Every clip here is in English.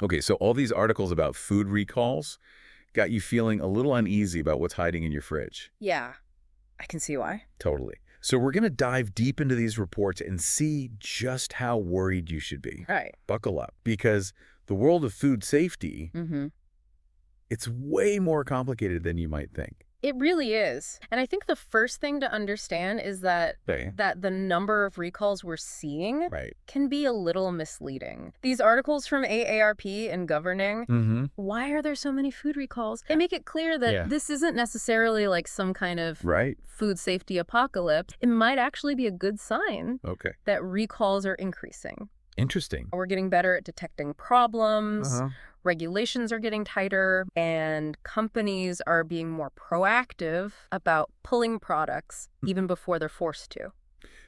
Okay, so all these articles about food recalls got you feeling a little uneasy about what's hiding in your fridge. Yeah, I can see why. Totally. So we're going to dive deep into these reports and see just how worried you should be. Right. Buckle up, because the world of food safety, Mm-hmm. it's way more complicated than you might think. It really is. And I think the first thing to understand is that Okay. the number of recalls we're seeing Right. can be a little misleading. These articles from AARP and Governing, Mm-hmm. why are there so many food recalls? They make it clear that Yeah. this isn't necessarily like some kind of Right. food safety apocalypse. It might actually be a good sign Okay. that recalls are increasing. Interesting. We're getting better at detecting problems. Uh-huh. Regulations are getting tighter, and companies are being more proactive about pulling products even before they're forced to.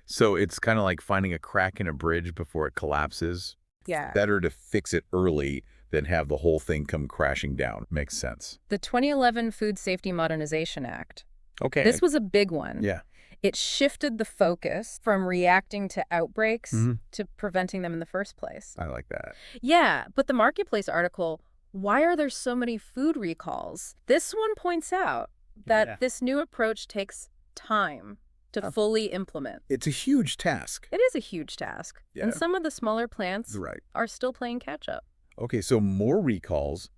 So it's kind of like finding a crack in a bridge before it collapses. Yeah. Better to fix it early than have the whole thing come crashing down. Makes sense. The 2011 Food Safety Modernization Act. Okay. This was a big one. Yeah. It shifted the focus from reacting to outbreaks Mhm. to preventing them in the first place. I like that. Yeah, but the Marketplace article, why are there so many food recalls? This one points out that Yeah. this new approach takes time to fully implement. It's a huge task. It is a huge task, Yeah. and some of the smaller plants Right. are still playing catch up. Okay, so more recalls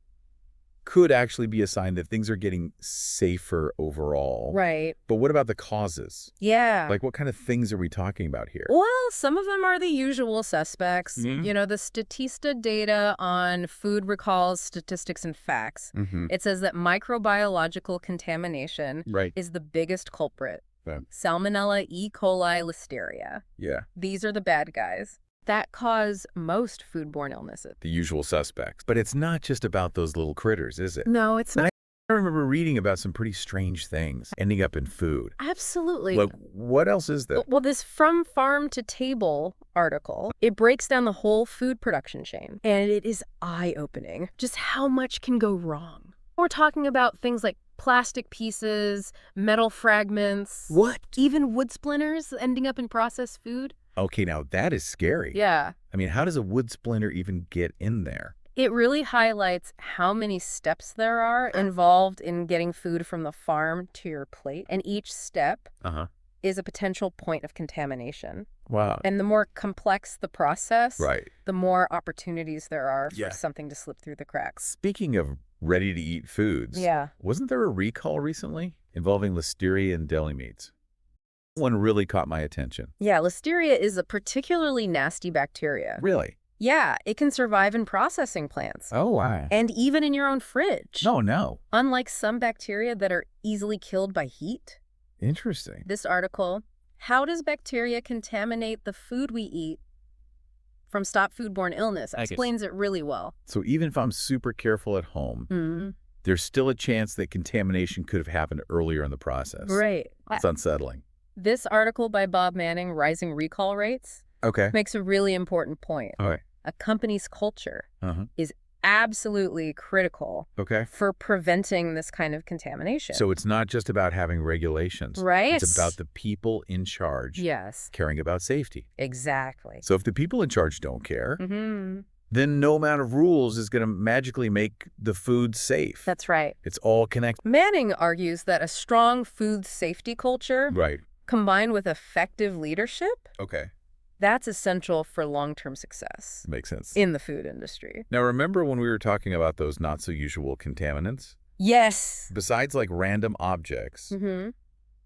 could actually be a sign that things are getting safer overall. Right. But what about the causes? Yeah. Like, what kind of things are we talking about here? Well, some of them are the usual suspects. Mhm. You know, the Statista data on food recalls, statistics, and facts. Mm-hmm. It says that microbiological contamination Right. is the biggest culprit. Yeah. Salmonella, E. coli, Listeria. Yeah. These are the bad guys that cause most foodborne illnesses. The usual suspects. But it's not just about those little critters, is it? No, it's not. I remember reading about some pretty strange things ending up in food. Absolutely. Like, what else is there? Well, this From Farm to Table article, it breaks down the whole food production chain, and it is eye-opening just how much can go wrong. We're talking about things like plastic pieces, metal fragments, What? even wood splinters ending up in processed food. Okay, now that is scary. Yeah. I mean, how does a wood splinter even get in there? It really highlights how many steps there are involved in getting food from the farm to your plate, and each step Uh-huh. is a potential point of contamination. Wow. And the more complex the process, Right. the more opportunities there are for Yeah. something to slip through the cracks. Speaking of ready-to-eat foods, Yeah. wasn't there a recall recently involving listeria in deli meats? One really caught my attention. Yeah, Listeria is a particularly nasty bacteria. Really? Yeah, it can survive in processing plants. Oh, wow. And even in your own fridge. No. Unlike some bacteria that are easily killed by heat. Interesting. This article, How Does Bacteria Contaminate the Food We Eat from Stop Foodborne Illness, explains it really well. So even if I'm super careful at home, Mm-hmm. there's still a chance that contamination could have happened earlier in the process. Right. It's unsettling. This article by Bob Manning, Rising Recall Rates, Okay. makes a really important point. All right. A company's culture Uh-huh. is absolutely critical Okay. for preventing this kind of contamination. So it's not just about having regulations. Right? It's about the people in charge Yes, caring about safety. exactly. So if the people in charge don't care, Mm-hmm. then no amount of rules is going to magically make the food safe. That's right. It's all connected. Manning argues that a strong food safety culture, Right. combined with effective leadership, Okay. that's essential for long-term success Makes sense. in the food industry. Now, remember when we were talking about those not-so-usual contaminants? Yes. Besides, like, random objects, Mm-hmm.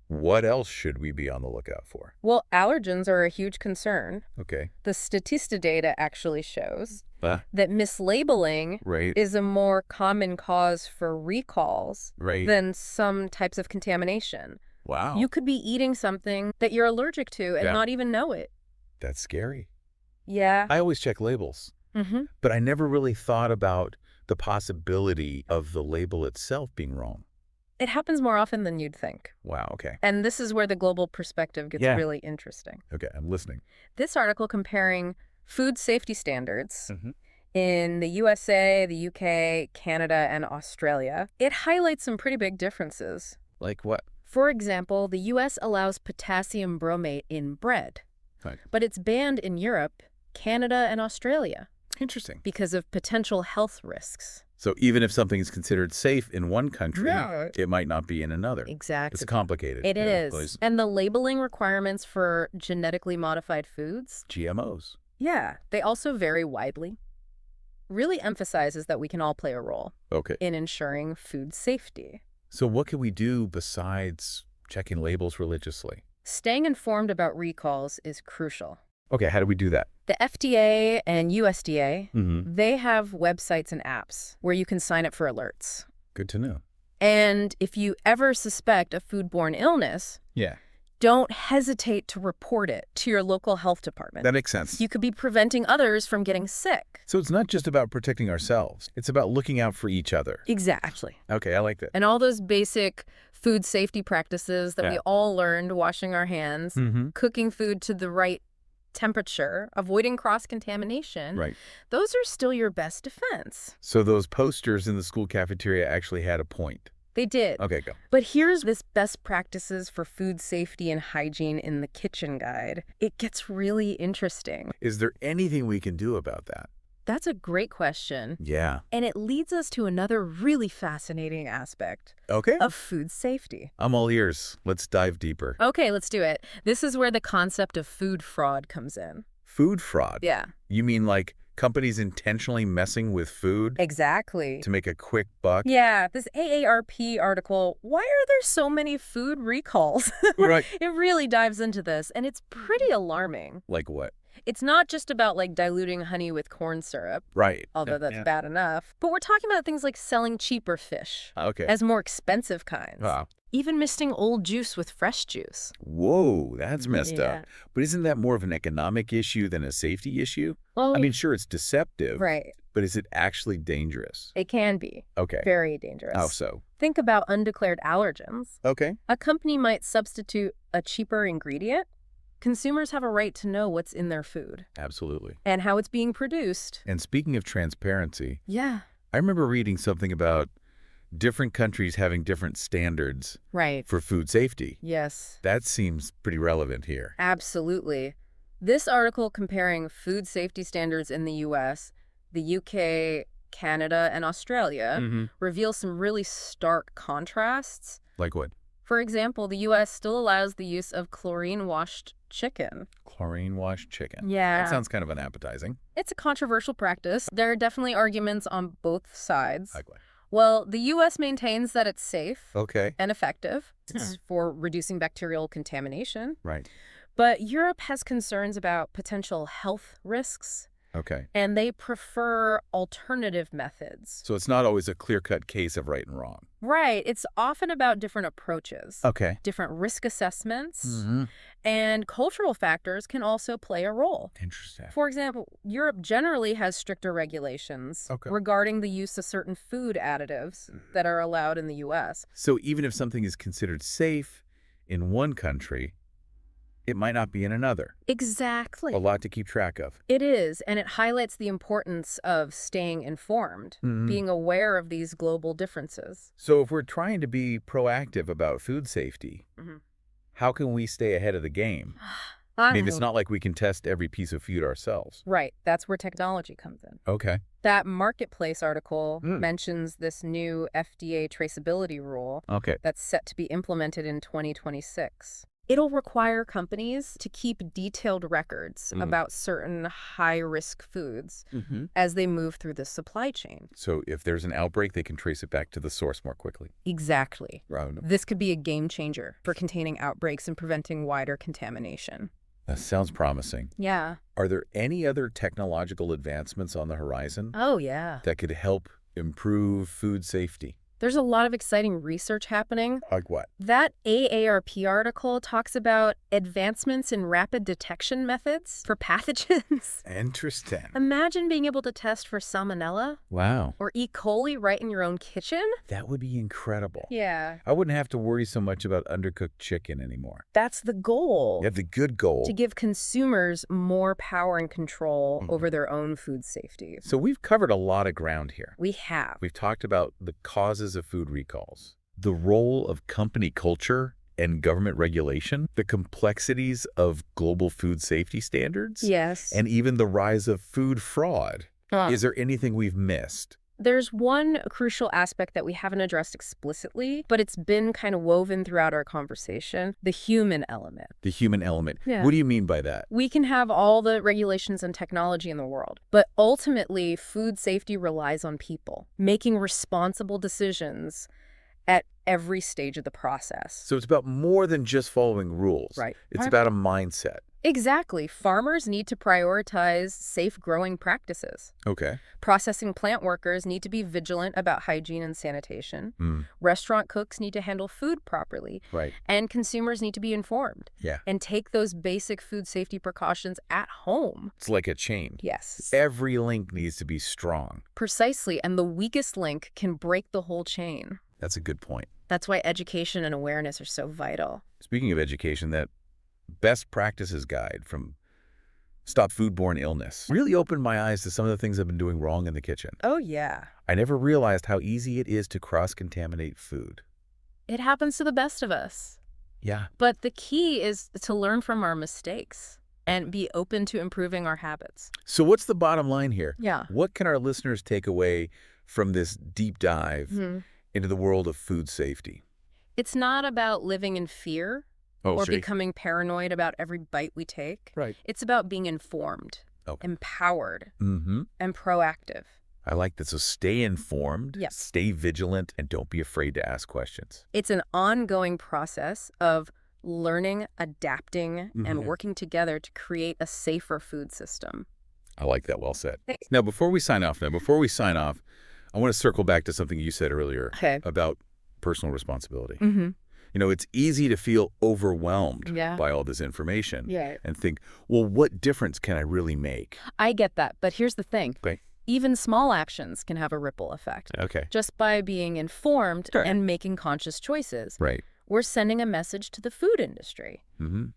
what else should we be on the lookout for? Well, allergens are a huge concern. Okay. The Statista data actually shows Ah. that mislabeling Right. is a more common cause for recalls Right. than some types of contamination. Wow. You could be eating something that you're allergic to and Yeah. not even know it. That's scary. Yeah. I always check labels, Mm-hmm. but I never really thought about the possibility of the label itself being wrong. It happens more often than you'd think. Wow. Okay. And this is where the global perspective gets Yeah. really interesting. Okay. I'm listening. This article comparing food safety standards Mhm. in the USA, the UK, Canada, and Australia, it highlights some pretty big differences. Like what? For example, the US allows potassium bromate in bread, Right. but it's banned in Europe, Canada, and Australia. Interesting. because of potential health risks. So even if something is considered safe in one country, Yeah. it might not be in another. Exactly. It's complicated. It Yeah, is. please. And the labeling requirements for genetically modified foods, GMOs. yeah, they also vary widely. Really emphasizes that we can all play a role Okay. in ensuring food safety. So what can we do besides checking labels religiously? Staying informed about recalls is crucial. Okay, how do we do that? The FDA and USDA, Mm-hmm. they have websites and apps where you can sign up for alerts. Good to know. And if you ever suspect a foodborne illness, Yeah, don't hesitate to report it to your local health department. that makes sense. You could be preventing others from getting sick. So it's not just about protecting ourselves. It's about looking out for each other. Exactly. Okay, I like that. And all those basic food safety practices that we Yeah. all learned, washing our hands, Mm-hmm. cooking food to the right temperature, avoiding cross-contamination, Right. those are still your best defense. So those posters in the school cafeteria actually had a point. They did. Okay, go. But here's this best practices for food safety and hygiene in the kitchen guide. It gets really interesting. Is there anything we can do about that? That's a great question. Yeah. And it leads us to another really fascinating aspect Okay. of food safety. I'm all ears. Let's dive deeper. Okay, let's do it. This is where the concept of food fraud comes in. Food fraud. Yeah, You mean like companies intentionally messing with food exactly. to make a quick buck? Yeah, this AARP article, why are there so many food recalls? Right. It really dives into this, and it's pretty alarming. Like what? It's not just about like diluting honey with corn syrup, Right. although that's Yeah. bad enough, but we're talking about things like selling cheaper fish Okay. as more expensive kinds. Wow. Even misting old juice with fresh juice. Whoa, that's messed Yeah. up. But isn't that more of an economic issue than a safety issue? Well, I mean, sure, it's deceptive, right. but is it actually dangerous? It can be Okay. very dangerous. How so? Think about undeclared allergens. Okay. A company might substitute a cheaper ingredient. Consumers have a right to know what's in their food Absolutely. and how it's being produced. And speaking of transparency, Yeah, I remember reading something about different countries having different standards right. for food safety. Yes, That seems pretty relevant here. absolutely. This article comparing food safety standards in the US, the UK, Canada, and Australia Mm-hmm. reveals some really stark contrasts. Like what? For example, the US still allows the use of chlorine-washed chicken. Chlorine washed chicken. Yeah. That sounds kind of unappetizing. It's a controversial practice. There are definitely arguments on both sides. Like what? Well, the U.S. maintains that it's safe Okay. and effective for reducing bacterial contamination. Right. But Europe has concerns about potential health risks, Okay. and they prefer alternative methods. So it's not always a clear-cut case of right and wrong. Right. It's often about different approaches, Okay. different risk assessments, Mm-hmm. and cultural factors can also play a role. Interesting. For example, Europe generally has stricter regulations Okay. regarding the use of certain food additives that are allowed in the U.S. So even if something is considered safe in one country, it might not be in another. Exactly. A lot to keep track of. It is, and it highlights the importance of staying informed, Mhm. being aware of these global differences. So if we're trying to be proactive about food safety, Mhm. how can we stay ahead of the game? I mean, it's not like we can test every piece of food ourselves. Right, that's where technology comes in. Okay. That Marketplace article Mm. mentions this new FDA traceability rule Okay. that's set to be implemented in 2026. It'll require companies to keep detailed records Mm. about certain high-risk foods Mm-hmm. as they move through the supply chain. So if there's an outbreak, they can trace it back to the source more quickly. Exactly. Right. This could be a game changer for containing outbreaks and preventing wider contamination. That sounds promising. Yeah. Are there any other technological advancements on the horizon Oh, yeah. that could help improve food safety? There's a lot of exciting research happening. Like what? That AARP article talks about advancements in rapid detection methods for pathogens. Interesting. Imagine being able to test for salmonella Wow. or E. coli right in your own kitchen. That would be incredible. Yeah. I wouldn't have to worry so much about undercooked chicken anymore. That's the goal. You have the good goal. To give consumers more power and control Mhm. over their own food safety. So we've covered a lot of ground here. We have. We've talked about the causes of food recalls, the role of company culture and government regulation, the complexities of global food safety standards, Yes. and even the rise of food fraud. Is there anything we've missed? There's one crucial aspect that we haven't addressed explicitly, but it's been kind of woven throughout our conversation, the human element. The human element. Yeah. What do you mean by that? We can have all the regulations and technology in the world, but ultimately, food safety relies on people making responsible decisions at every stage of the process. So it's about more than just following rules. Right. It's about a mindset. Exactly. Farmers need to prioritize safe growing practices. Okay. Processing plant workers need to be vigilant about hygiene and sanitation. Restaurant cooks need to handle food properly. Right. And consumers need to be informed. Yeah. And take those basic food safety precautions at home. It's like a chain. Yes. Every link needs to be strong. Precisely. And the weakest link can break the whole chain. That's a good point. That's why education and awareness are so vital. Speaking of education, that best practices guide from Stop Foodborne Illness really opened my eyes to some of the things I've been doing wrong in the kitchen. Oh, yeah. I never realized how easy it is to cross-contaminate food. It happens to the best of us. Yeah. But the key is to learn from our mistakes and be open to improving our habits. So what's the bottom line here? Yeah. What can our listeners take away from this deep dive into the world of food safety? It's not about living in fear or becoming paranoid about every bite we take. Right. It's about being informed, empowered, and proactive. I like that. So stay informed, Yes. stay vigilant, and don't be afraid to ask questions. It's an ongoing process of learning, adapting, and working together to create a safer food system. I like that. Well said. Thanks. Now, before we sign off, I want to circle back to something you said earlier about personal responsibility. You know, it's easy to feel overwhelmed by all this information and think, well, what difference can I really make? I get that, but here's the thing. Okay. Even small actions can have a ripple effect. Okay. Just by being informed and making conscious choices. Right. We're sending a message to the food industry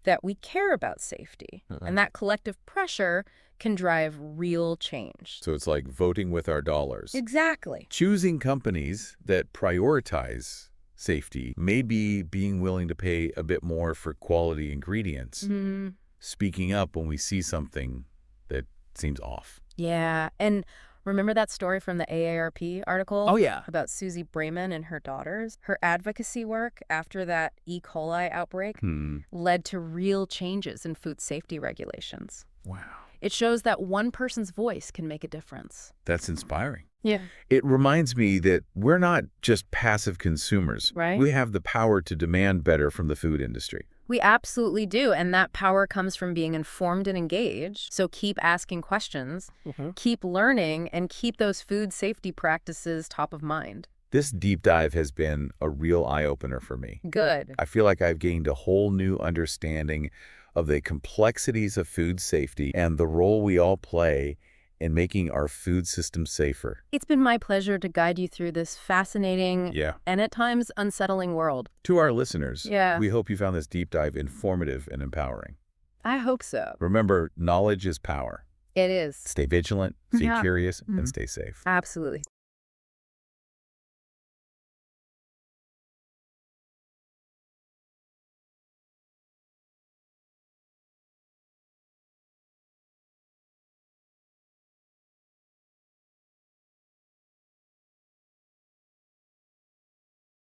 that we care about safety. And that collective pressure can drive real change. So it's like voting with our dollars. Exactly. Choosing companies that prioritize safety, maybe being willing to pay a bit more for quality ingredients, speaking up when we see something that seems off. Yeah. And remember that story from the AARP article? Oh, yeah. About Susie Brayman and her daughters? Her advocacy work after that E. coli outbreak led to real changes in food safety regulations. Wow. It shows that one person's voice can make a difference. That's inspiring. Yeah. It reminds me that we're not just passive consumers. Right. We have the power to demand better from the food industry. We absolutely do, and that power comes from being informed and engaged. So keep asking questions, keep learning, and keep those food safety practices top of mind. This deep dive has been a real eye-opener for me. Good. I feel like I've gained a whole new understanding of the complexities of food safety and the role we all play in making our food system safer. It's been my pleasure to guide you through this fascinating and at times unsettling world. To our listeners, Yeah. we hope you found this deep dive informative and empowering. I hope so. Remember, knowledge is power. It is. Stay vigilant, stay curious, and stay safe. Absolutely.